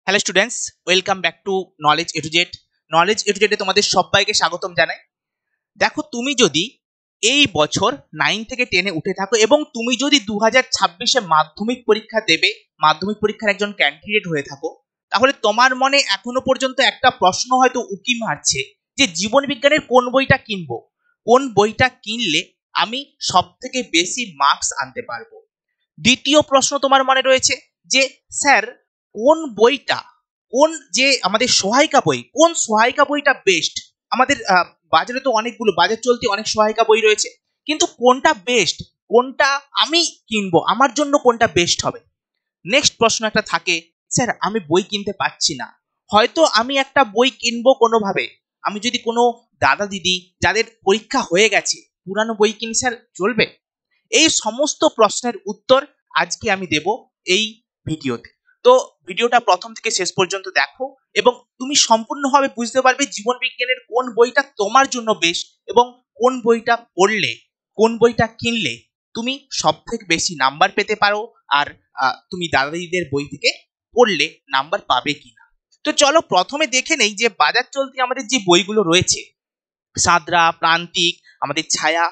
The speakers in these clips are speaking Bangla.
Hello students, welcome back to knowledge A to Z. Knowledge A to জেডে তোমাদের সবাইকে স্বাগতম জানাই। দেখো, তুমি যদি এই বছর 9 থেকে 10-এ উঠে থাকো এবং তুমি যদি 2026-এ মাধ্যমিক পরীক্ষা দেবে, মাধ্যমিক পরীক্ষার একজন ক্যান্ডিডেট হয়ে থাকো, তাহলে তোমার মনে এখনো পর্যন্ত একটা প্রশ্ন হয়তো উকি মারছে যে জীবন বিজ্ঞানের কোন বইটা কিনবো, কোন বইটা কিনলে আমি সব থেকে বেশি মার্কস আনতে পারবো। দ্বিতীয় প্রশ্ন তোমার মনে রয়েছে যে স্যার, কোন বইটা, কোন যে আমাদের সহায়িকা বই, কোন সহায়িকা বইটা বেস্ট। আমাদের বাজারে তো অনেকগুলো বাজার চলতি অনেক সহায়িকা বই রয়েছে, কিন্তু কোনটা বেস্ট, কোনটা আমি কিনবো, আমার জন্য কোনটা বেস্ট হবে। নেক্সট প্রশ্ন একটা থাকে, স্যার আমি বই কিনতে পারছি না, হয়তো আমি একটা বই কিনবো কোনোভাবে, আমি যদি কোনো দাদা দিদি যাদের পরীক্ষা হয়ে গেছে পুরানো বই কিনি স্যার চলবে? এই সমস্ত প্রশ্নের উত্তর আজকে আমি দেব এই ভিডিওতে। তো ভিডিওটা প্রথম থেকে শেষ পর্যন্ত দেখো এবং তুমি সম্পূর্ণভাবে বুঝতে পারবে জীবন বিজ্ঞানের কোন বইটা তোমার জন্য বেস্ট এবং কোন বইটা পড়লে, কোন বইটা কিনলে তুমি সব থেকে বেশি নাম্বার পেতে পারো, আর তুমি দাদা দিদিদের বই থেকে পড়লে নাম্বার পাবে কিনা। তো চলো প্রথমে দেখে নেই যে বাজার চলতি আমাদের যে বইগুলো রয়েছে, সাদরা, প্রান্তিক, আমাদের ছায়া,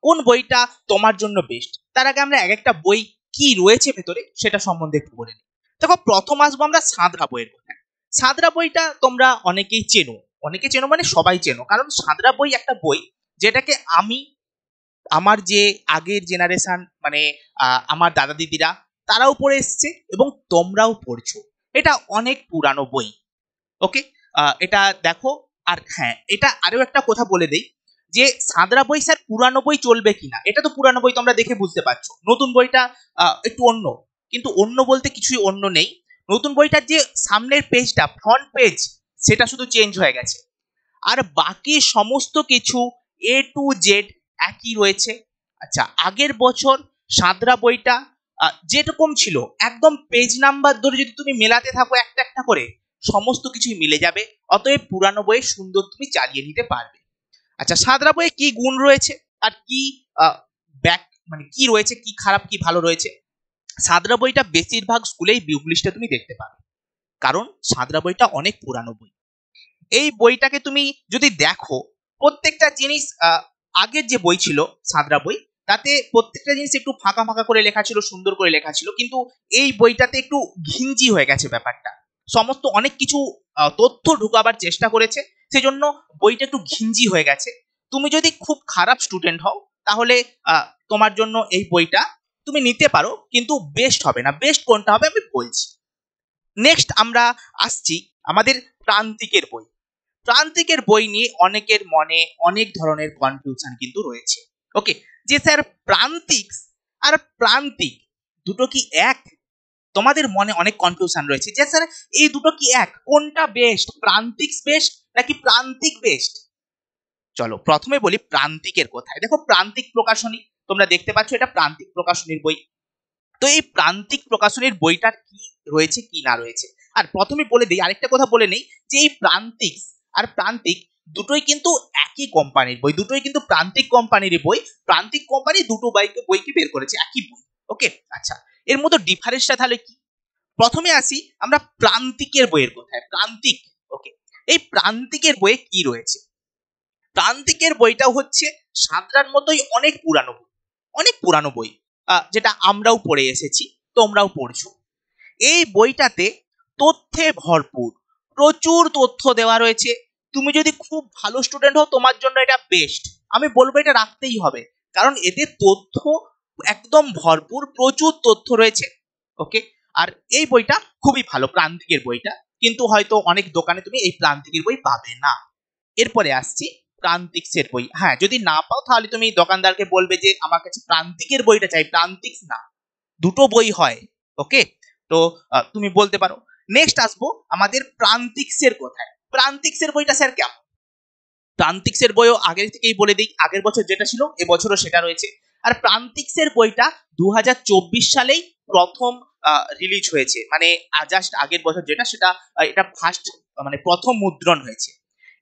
কোন বইটা তোমার জন্য বেস্ট। তার আগে আমরা এক একটা বই কি রয়েছে ভেতরে সেটা সম্বন্ধে একটু বলে নিই। দেখো, প্রথম আসবো আমরা সাদরা বইয়ের কথা। সাদরা বইটা তোমরা অনেকেই চেনো, অনেকে চেনো মানে সবাই চেনো, কারণ সাদরা বই একটা বই যেটাকে আমি, আমার যে আগের জেনারেশন মানে আমার দাদা দিদিরা তারাও পড়ে এসছে এবং তোমরাও পড়ছো। এটা অনেক পুরানো বই। ওকে, এটা দেখো। আর হ্যাঁ, এটা আরো একটা কথা বলে দেই যে সাদরা বই স্যার পুরানো বই চলবে কিনা, এটা তো পুরানো বই তোমরা দেখে বুঝতে পারছো। নতুন বইটা একটু অন্য, কিন্তু অন্য বলতে কিছুই অন্য নেই। নতুন বইটার যে সামনের পেজটা, ফ্রন্ট পেজ, সেটা শুধু চেঞ্জ হয়ে গেছে, আর বাকি সমস্ত কিছু এ টু জেড একই রয়েছে। আচ্ছা, আগের বছর সাদরা বইটা যেরকম ছিল একদম পেজ নাম্বার ধরে যদি তুমি মেলাতে থাকো একটা একটা করে, সমস্ত কিছুই মিলে যাবে। অতএব পুরানো বইয়ে সুন্দর তুমি চালিয়ে নিতে পারবে। আচ্ছা, সাদরা বইয়ে কি গুণ রয়েছে আর কি ব্যাক মানে কি রয়েছে, কি খারাপ কি ভালো রয়েছে। সাদরা বইটা বেশিরভাগ স্কুলেই বুক লিস্টে তুমি দেখতে পাবে, কারণ সাদরা বইটা অনেক পুরানো বই। এই বইটাকে তুমি যদি দেখো, প্রত্যেকটা জিনিস আগের যে বই ছিল সাদরা বই, তাতে প্রত্যেকটা জিনিস একটু ফাঁকা ফাঁকা করে লেখা ছিল, সুন্দর করে লেখা ছিল, কিন্তু এই বইটাতে একটু ঘিঞ্জি হয়ে গেছে ব্যাপারটা। সমস্ত অনেক কিছু তথ্য ঢুকাবার চেষ্টা করেছে, সেজন্য বইটা একটু ঘিঞ্জি হয়ে গেছে। তুমি যদি খুব খারাপ স্টুডেন্ট হও তাহলে তোমার জন্য এই বইটা তুমি নিতে পারো, কিন্তু বেস্ট হবে না। বেস্ট কোনটা হবে আমি বলছি। নেক্সট আমরা আসছি আমাদের প্রান্তিকের বই। প্রান্তিকের বই নিয়ে অনেকের মনে অনেক ধরনের কনফিউশন কিন্তু রয়েছে। ওকে, যে স্যার প্রান্তিক আর প্রান্তিক দুটো কি এক? তোমাদের মনে অনেক কনফিউশন রয়েছে যে স্যার এই দুটো কি এক, কোনটা বেস্ট, প্রান্তিক বেস্ট নাকি প্রান্তিক বেস্ট। চলো প্রথমে বলি প্রান্তিকের কোথায়। দেখো, প্রান্তিক প্রকাশনী তোমরা দেখতে পাচ্ছ, এটা প্রান্তিক প্রকাশনীর বই। তো এই প্রান্তিক প্রকাশনীর বইটার কি রয়েছে কি না রয়েছে, আর প্রথমে বলে দিই, আরেকটা কথা বলে নেই যে এই প্রান্তিক আর প্রান্তিক দুটোই কিন্তু একই কোম্পানির বই, দুটোই কিন্তু প্রান্তিক কোম্পানির বই। প্রান্তিক কোম্পানি দুটো বইকে বের করেছে, একই বই। ওকে, আচ্ছা, এর মধ্যে ডিফারেন্সটা তাহলে কি? প্রথমে আসি আমরা প্রান্তিকের বইয়ের কোথায়। প্রান্তিক, ওকে, এই প্রান্তিকের বইয়ে কি রয়েছে? প্রান্তিকের বইটা হচ্ছে সাঁতরার মতোই অনেক পুরানো বই, অনেক পুরানো বই, যেটা আমরাও পড়ে এসেছি, তোমরাও পড়ছো। এই বইটাতে তথ্যে ভরপুর, প্রচুর তথ্য দেওয়া রয়েছে। তুমি যদি খুব ভালো স্টুডেন্ট হও তোমার জন্য এটা বেস্ট, আমি বলবো এটা রাখতেই হবে, কারণ এতে তথ্য একদম ভরপুর, প্রচুর তথ্য রয়েছে। ওকে, আর এই বইটা খুবই ভালো প্রান্তিকের বইটা, কিন্তু হয়তো অনেক দোকানে তুমি এই প্রান্তিকের বই পাবে না। এরপরে আসছি প্রান্তিক্সের বই। হ্যাঁ, যদি না পাও তাহলে তুমি দোকানদারকে বলবে যে আমার কাছে প্রান্তিকের বইটা চাই, প্রান্তিক্স না, দুটো বই হয়। ওকে, তো তুমি বলতে পারো। নেক্সট আসবো আমাদের প্রান্তিক্সের কোথায়। প্রান্তিক্সের বইটা স্যার কেমন? প্রান্তিক্সের বইও আগের থেকেই বলে দিই, আগের বছর যেটা ছিল এবছরও সেটা রয়েছে। আর প্রান্তিক্সের বইটা 2024 সালেই প্রথম রিলিজ হয়েছে, মানে জাস্ট আগের বছর যেটা, সেটা এটা ফার্স্ট মানে প্রথম মুদ্রণ হয়েছে।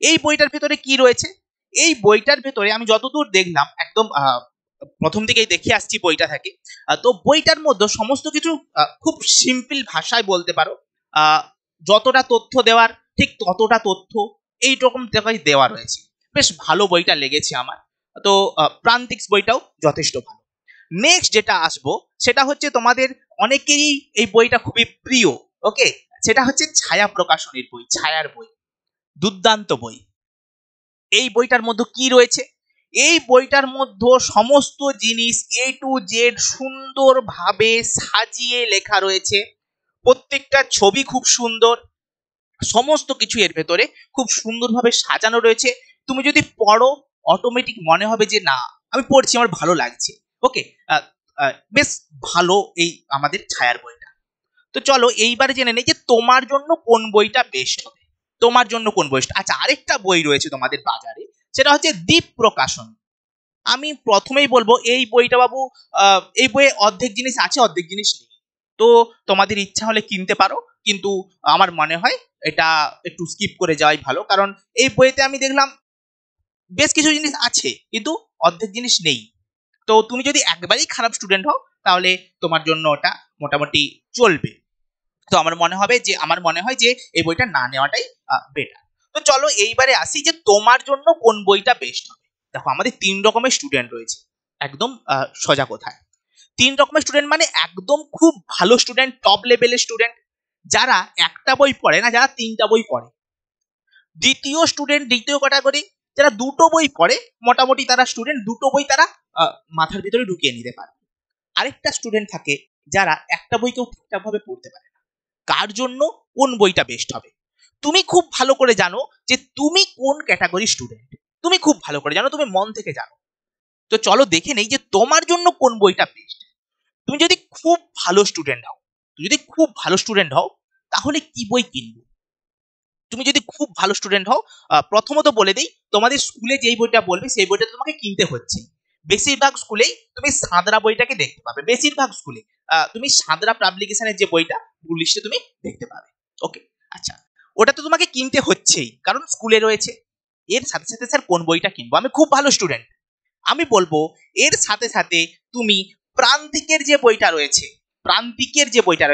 এই বইটার ভেতরে কি রয়েছে? এই বইটার ভেতরে আমি যতদূর দেখলাম, একদম প্রথম থেকেই দেখে আসছি বইটা থেকে, তো বইটার মধ্যে সমস্ত কিছু খুব সিম্পল ভাষায় বলতে পারো, যতটা তথ্য দেওয়ার ঠিক ততটা তথ্য এইরকম দেওয়া রয়েছে। বেশ ভালো বইটা লেগেছে আমার। তো প্রান্তিক বইটাও যথেষ্ট ভালো। নেক্সট যেটা আসবো সেটা হচ্ছে তোমাদের অনেকেরই এই বইটা খুবই প্রিয়। ওকে, সেটা হচ্ছে ছায়া প্রকাশনীর বই, ছায়ার বই। দুর্দান্ত বই। এই বইটার মধ্যে কি রয়েছে? এই বইটার মধ্যে সমস্ত জিনিস এ টু জেড সুন্দরভাবে সাজিয়ে লেখা রয়েছে। প্রত্যেকটা ছবি খুব সুন্দর, সমস্ত কিছু এর ভেতরে খুব সুন্দরভাবে সাজানো রয়েছে। তুমি যদি পড়ো অটোমেটিক মনে হবে যে না, আমি পড়ছি, আমার ভালো লাগছে। ওকে, বেশ ভালো এই আমাদের ছায়ার বইটা। তো চলো এইবারে জেনে নেই যে তোমার জন্য কোন বইটা বেস্ট হবে। তোমার জন্য কোন বইটা। আচ্ছা, আরেকটা বই রয়েছে তোমাদের বাজারে, সেটা হচ্ছে দ্বীপ প্রকাশন। আমি প্রথমেই বলবো এই বইটা বাবু, এই বইয়ে অর্ধেক জিনিস আছে, অর্ধেক জিনিস নেই। তো তোমাদের ইচ্ছা হলে কিনতে পারো, কিন্তু আমার মনে হয় এটা একটু স্কিপ করে যাওয়াই ভালো, কারণ এই বইতে আমি দেখলাম বেশ কিছু জিনিস আছে কিন্তু অর্ধেক জিনিস নেই। তো তুমি যদি একবারেই খারাপ স্টুডেন্ট হও তাহলে তোমার জন্য ওটা মোটামুটি চলবে। তো আমার মনে হয় যে এই বইটা না নেওয়াটাই বেটার। তো চলো এইবারে আসি যে তোমার জন্য কোন বইটা বেস্ট হবে। দেখো আমাদের 3 রকমের স্টুডেন্ট রয়েছে, একদম সোজা কথায়। 3 রকমের স্টুডেন্ট মানে একদম খুব ভালো স্টুডেন্ট, টপ লেভেলের স্টুডেন্ট, যারা একটা বই পড়ে না, যারা 3টা বই পড়ে। দ্বিতীয় ক্যাটাগরি, যারা 2টো বই পড়ে, মোটামুটি তারা স্টুডেন্ট, 2টো বই তারা মাথার ভিতরে ঢুকিয়ে নিতে পারে। আরেকটা স্টুডেন্ট থাকে যারা একটা বই কেউ ঠিকঠাক ভাবে পড়তে পারে না। কার জন্য কোন বইটা বেস্ট হবে? তুমি খুব ভালো করে জানো যে তুমি কোন ক্যাটাগরি স্টুডেন্ট, তুমি খুব ভালো করে জানো, তুমি মন থেকে জানো। তো চলো দেখে নেই যে তোমার জন্য কোন বইটা বেস্ট। তুমি যদি খুব ভালো স্টুডেন্ট হও, তাহলে কি বই কিনবে? তুমি যদি খুব ভালো স্টুডেন্ট হও, প্রথমত বলে দিই, তোমাদের স্কুলে যেই বইটা বলবে সেই বইটা তোমাকে কিনতে হচ্ছে। বেশিরভাগ স্কুলেই তুমি সাঁতরা বইটাকে দেখতে পাবে, বেশিরভাগ স্কুলে তুমি সাঁতরা পাবলিকেশনের যে বইটা ভুল লিস্টে তুমি দেখতে পাবে। ওকে, আচ্ছা, ওটা তো তোমাকে কিনতে হচ্ছেই কারণ স্কুলে রয়েছে। এর সাথে সাথে স্যার কোন বইটা কিনবো? আমি খুব ভালো স্টুডেন্ট, আমি বলবো এর সাথে সাথে তুমি প্রান্তিকের যে বইটা রয়েছে, প্রান্তিকের যে বইটা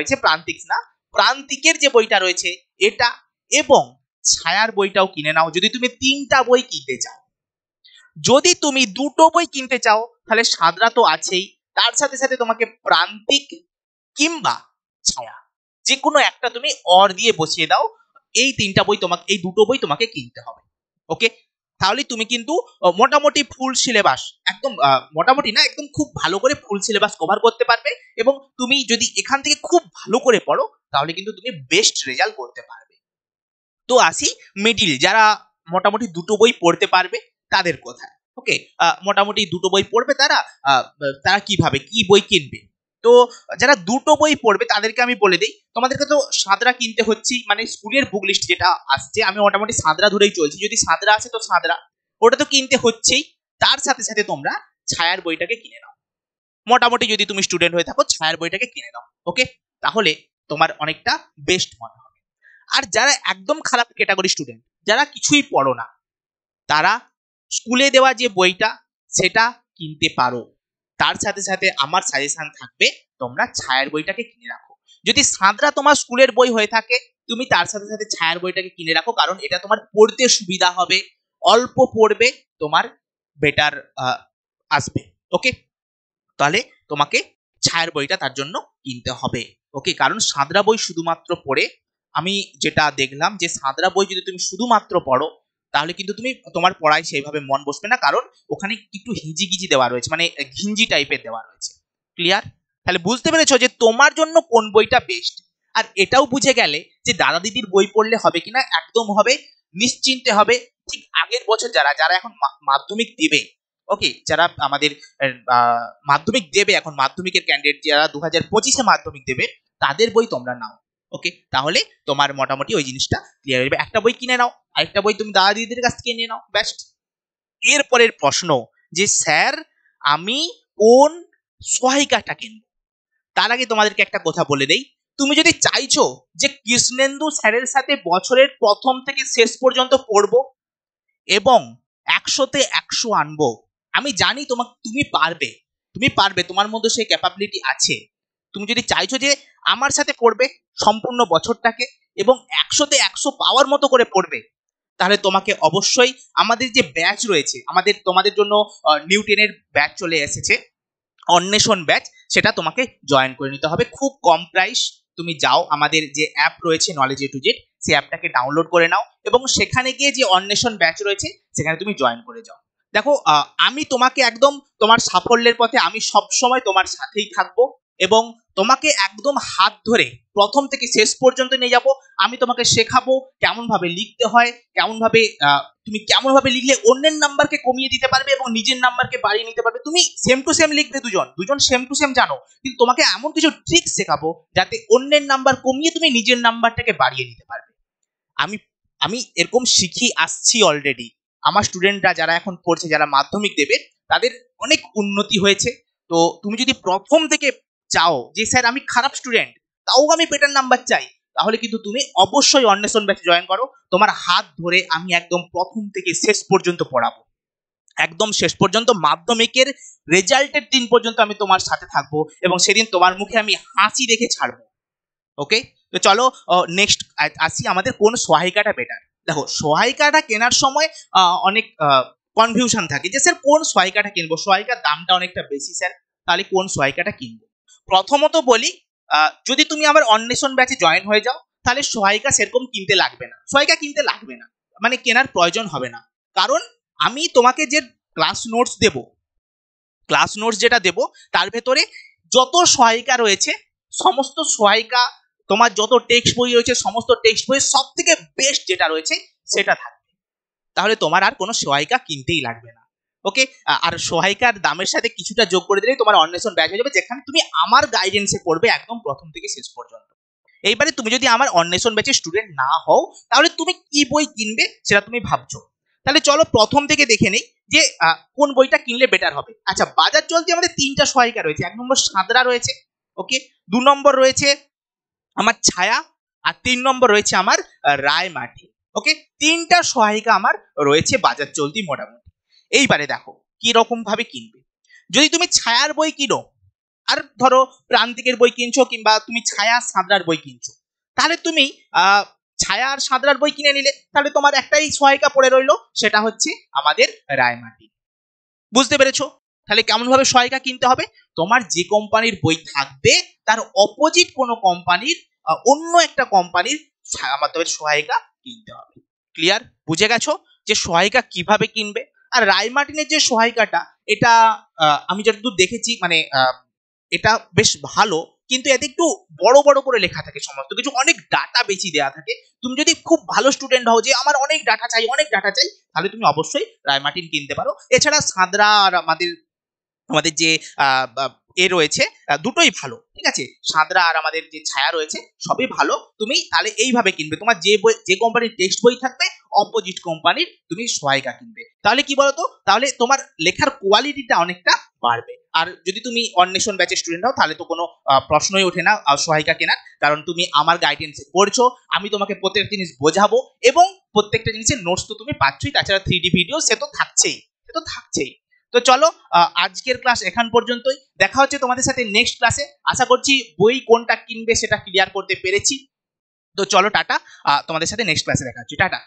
রয়েছে এটা, এবং ছায়ার বইটাও কিনে নাও যদি তুমি 3টা বই কিনতে চাও। যদি তুমি 2টো বই কিনতে চাও তাহলে সাদরা তো আছেই, তার সাথে সাথে তোমাকে প্রান্তিক কিংবা ছায়া যে কোনো একটা তুমি অর দিয়ে বসিয়ে দাও। এই 2টো বই তোমাকে কিনতে হবে। ওকে, তাহলে তুমি কিন্তু মোটামুটি ফুল সিলেবাস, একদম মোটামুটি না, একদম খুব ভালো করে ফুল সিলেবাস কভার করতে পারবে। এবং তুমি যদি এখান থেকে খুব ভালো করে পড়ো তাহলে কিন্তু তুমি বেস্ট রেজাল্ট করতে পারবে। তো আসি মিডিল, যারা মোটামুটি 2টো বই পড়তে পারবে তাদের কথা। ওকে, মোটামুটি 2টো বই পড়বে তারা, তারা কিভাবে কি বই কিনবে? তো যারা 2টো বই পড়বে তাদেরকে আমি বলে দিই, তোমাদেরকে তো সাঁতরা কিনতে হচ্ছে, মানে স্কুলের বুক লিস্ট যেটা আসছে, আমি মোটামুটি সাঁতরা ধরেই চলছি, যদি সাঁতরা আসে তো সাঁতরা, ওটা তো কিনতে হচ্ছেই। তার সাথে সাথে তোমরা ছায়ার বইটাকে কিনে নাও। মোটামুটি যদি তুমি স্টুডেন্ট হয়ে থাকো ছায়ার বইটাকে কিনে নাও। ওকে, তাহলে তোমার অনেকটা বেস্ট মনে হবে। আর যারা একদম খারাপ ক্যাটাগরি স্টুডেন্ট, যারা কিছুই পড়ো না, তারা স্কুলে দেওয়া যে বইটা সেটা কিনতে পারো। তার সাথে সাথে আমার সাজেশন থাকবে তোমরা ছায়ার বইটাকে কিনে রাখো। যদি সাঁতরা তোমার স্কুলের বই হয়ে থাকে তুমি তার সাথে সাথে ছায়ার বইটাকে কিনে রাখো, কারণ এটা তোমার পড়তে সুবিধা হবে, অল্প পড়বে, তোমার বেটার আসবে। ওকে, তাহলে তোমাকে ছায়ার বইটা তার জন্য কিনতে হবে। ওকে, কারণ সাঁতরা বই শুধুমাত্র পড়ে, আমি যেটা দেখলাম যে সাঁতরা বই যদি তুমি শুধুমাত্র পড়ো তাহলে কিন্তু তোমার পড়ায় সেইভাবে মন বসবে না, কারণ ওখানে একটু হিজিগিজি দেওয়া রয়েছে, মানে ঘিঞ্জি টাইপের দেওয়া রয়েছে। ক্লিয়ার? তাহলে বুঝতে পেরেছো যে তোমার জন্য কোন বইটা বেস্ট। আর এটাও বুঝে গেলে যে দাদা দিদির বই পড়লে হবে কিনা, একদম হবে, নিশ্চিন্তে হবে। ঠিক আগের বছর যারা যারা এখন মাধ্যমিক দেবে, ওকে, যারা আমাদের মাধ্যমিক দেবে, এখন মাধ্যমিকের ক্যান্ডিডেট যারা 2025-এ মাধ্যমিক দেবে, তাদের বই তোমরা নাও। ওকে, তাহলে তোমার মোটামুটি ওই জিনিসটা ক্লিয়ার হয়ে যাবে। একটা বই কিনে নাও, আরেকটা বই তুমি দাদা দিদিদের কাছ থেকে নিয়ে নাও, বেস্ট। এরপরের প্রশ্ন যে স্যার আমি কোন সহায়িকাটা কিনবো? তার আগে তোমাদেরকে একটা কথা বলে দেই, তুমি যদি চাইছো যে কৃষ্ণেন্দু স্যারের সাথে বছরের প্রথম থেকে শেষ পর্যন্ত পড়বো এবং 100-তে 100 আনবো, আমি জানি তুমি পারবে, তোমার মধ্যে সেই ক্যাপাবিলিটি আছে। তুমি যদি চাইছো যে আমার সাথে পড়বে সম্পূর্ণ বছরটাকে এবং 100তে 100 পাওয়ার মতো করে পড়বে, তাহলে তোমাকে অবশ্যই আমাদের যে ব্যাচ রয়েছে, তোমাদের জন্য নিউ 10 ব্যাচ চলে এসেছে, অন্বেষণ ব্যাচ, সেটা তোমাকে জয়েন করে নিতে হবে। খুব কম প্রাইস, তুমি যাও আমাদের যে অ্যাপ রয়েছে নলেজ এ টু জেড, সেই অ্যাপটাকে ডাউনলোড করে নাও এবং সেখানে গিয়ে যে অন্বেষণ ব্যাচ রয়েছে সেখানে তুমি জয়েন করে যাও। দেখো, আমি তোমাকে একদম তোমার সাফল্যের পথে আমি সব সময় তোমার সাথেই থাকবো এবং তোমাকে একদম হাত ধরে প্রথম থেকে শেষ পর্যন্ত নিয়ে যাব। আমি তোমাকে শেখাবো কেমন ভাবে লিখতে হয়, তুমি কেমন ভাবে লিখলে অন্যের নাম্বারকে কমিয়ে দিতে পারবে এবং নিজের নাম্বারকে বাড়িয়ে নিতে পারবে। তুমি সেম টু সেম লিখবে, দুজন সেম টু সেম জানো, কিন্তু তোমাকে এমন কিছু ট্রিক্স শেখাবো যাতে অন্যের নাম্বার কমিয়ে তুমি নিজের নাম্বারটাকে বাড়িয়ে নিতে পারবে। আমি আমি এরকম শিখি আসছি অলরেডি। আমার স্টুডেন্টরা যারা এখন পড়ছে, যারা মাধ্যমিক দেবে, তাদের অনেক উন্নতি হয়েছে। তো তুমি যদি প্রথম থেকে চাও যে স্যার আমি খারাপ স্টুডেন্ট, তাও আমি বেটার নাম্বার চাই, তাহলে কিন্তু তুমি অবশ্যই অন্বেষণ ব্যাচে জয়েন করো। তোমার হাত ধরে আমি একদম প্রথম থেকে শেষ পর্যন্ত পড়াবো, একদম শেষ পর্যন্ত, মাধ্যমিকের রেজাল্টের দিন পর্যন্ত আমি তোমার সাথে থাকবো এবং সেদিন তোমার মুখে আমি হাসি রেখে ছাড়বো। ওকে, তো চলো নেক্সট আসি আমাদের কোন সহায়িকাটা বেটার। দেখো, সহায়িকাটা কেনার সময় অনেক কনফিউশন থাকে যে স্যার কোন সহায়িকাটা কিনবো, সহায়িকার দামটা অনেকটা বেশি স্যার, তাহলে কোন সহায়িকাটা কিনবো। প্রথমত বলি, যদি তুমি আমার অন্বেষণ ব্যাচে জয়েন হয়ে যাও তাহলে সহায়িকা সেরকম কিনতে লাগবে না, সহায়িকা কিনতে লাগবে না, মানে কেনার প্রয়োজন হবে না। কারণ আমি তোমাকে যে ক্লাস নোটস দেব, ক্লাস নোটস যেটা দেব তার ভেতরে যত সহায়িকা রয়েছে, সমস্ত সহায়িকা, তোমার যত টেক্সট বই রয়েছে সমস্ত টেক্সট বই সব থেকে বেস্ট যেটা রয়েছে সেটা থাকবে, তাহলে তোমার আর কোনো সহায়িকা কিনতেই লাগবে না। ওকে, আর সহায়িকার দামের সাথে কিছুটা যোগ করে দিলেই তোমার অন্বেষণ ব্যাচ হয়ে যাবে, যেখানে তুমি আমার গাইডেন্সে পড়বে একদম প্রথম থেকে শেষ পর্যন্ত। এইবারে তুমি যদি আমার অন্বেষণ ব্যাচের স্টুডেন্ট না হও, তাহলে তুমি কি বই কিনবে সেটা তুমি ভাবছো। তাহলে চলো প্রথম থেকে দেখে নেই যে কোন বইটা কিনলে বেটার হবে। আচ্ছা, বাজার চলতে আমাদের 3টা সহায়িকা রয়েছে। 1 নম্বর সাঁতরা রয়েছে, ওকে, 2 নম্বর রয়েছে আমার ছায়া, আর 3 নম্বর রয়েছে আমার রায়মার্টিন। ওকে, 3টা সহায়িকা আমার রয়েছে বাজার চলতি মোটামুটি। এইবারে দেখো কি রকম ভাবে কিনবে। যদি তুমি ছায়ার বই কিনো, আর ধরো প্রান্তিকের বই কিনছো কিংবা তুমি ছায়া সাঁতরার বই কিনছো, তাহলে তুমি ছায়া আর সাঁতরার বই কিনে নিলে, তাহলে তোমার একটাই সহায়িকা পড়ে রইলো, সেটা হচ্ছে আমাদের রায়মার্টিন। বুঝতে পেরেছো? তাহলে কেমন ভাবে সহায়িকা কিনতে হবে, তোমার যে কোম্পানির বই থাকবে তার অপোজিট কোনো কোম্পানির, অন্য একটা কোম্পানির আমাদের সহায়িকা কিনতে হবে। ক্লিয়ার? বুঝে গেছো যে সহায়িকা কিভাবে কিনবে? আর রায়মার্টিনের যে সহায়িকাটা, এটা আমি যতদূর দেখেছি, মানে এটা বেশ ভালো, কিন্তু এতে একটু বড় বড় করে লেখা থাকে সমস্ত কিছু, অনেক ডাটা বেশি দেওয়া থাকে। তুমি যদি খুব ভালো স্টুডেন্ট হও যে আমার অনেক ডাটা চাই, তাহলে তুমি অবশ্যই রায়মার্টিন কিনতে পারো। এছাড়া সাঁতরা আর আমাদের যে রয়েছে, দুটোই ভালো, ঠিক আছে, সাঁতরা আর আমাদের যে ছায়া রয়েছে সবই ভালো। তুমি তাহলে এইভাবে কিনবে, তোমার যে কোম্পানির টেক্সট বই থাকবে অপোজিট কোম্পানির তুমি সহায়িকা কিনবে, তাহলে কি বলতো, তাহলে তোমার লেখার কোয়ালিটিটা অনেকটা বাড়বে। আর যদি তুমি অন্বেষণ ব্যাচের স্টুডেন্ট হও তাহলে তো কোনো প্রশ্নই ওঠে না সহায়িকা কেনার, কারণ তুমি আমার গাইডেন্সে পড়ছো, আমি তোমাকে প্রত্যেকটা জিনিস বোঝাবো এবং প্রত্যেকটা জিনিসের নোটস তো তুমি পাচ্ছই, তাছাড়া 3D ভিডিও সে তো থাকছেই। তো চলো, আজকের ক্লাস এখান পর্যন্তই। দেখা হচ্ছে তোমাদের সাথে নেক্সট ক্লাসে। আশা করছি বই কোনটা কিনবে সেটা ক্লিয়ার করতে পেরেছি। তো চলো টাটা, তোমাদের সাথে নেক্সট ক্লাসে দেখা হচ্ছে, টাটা।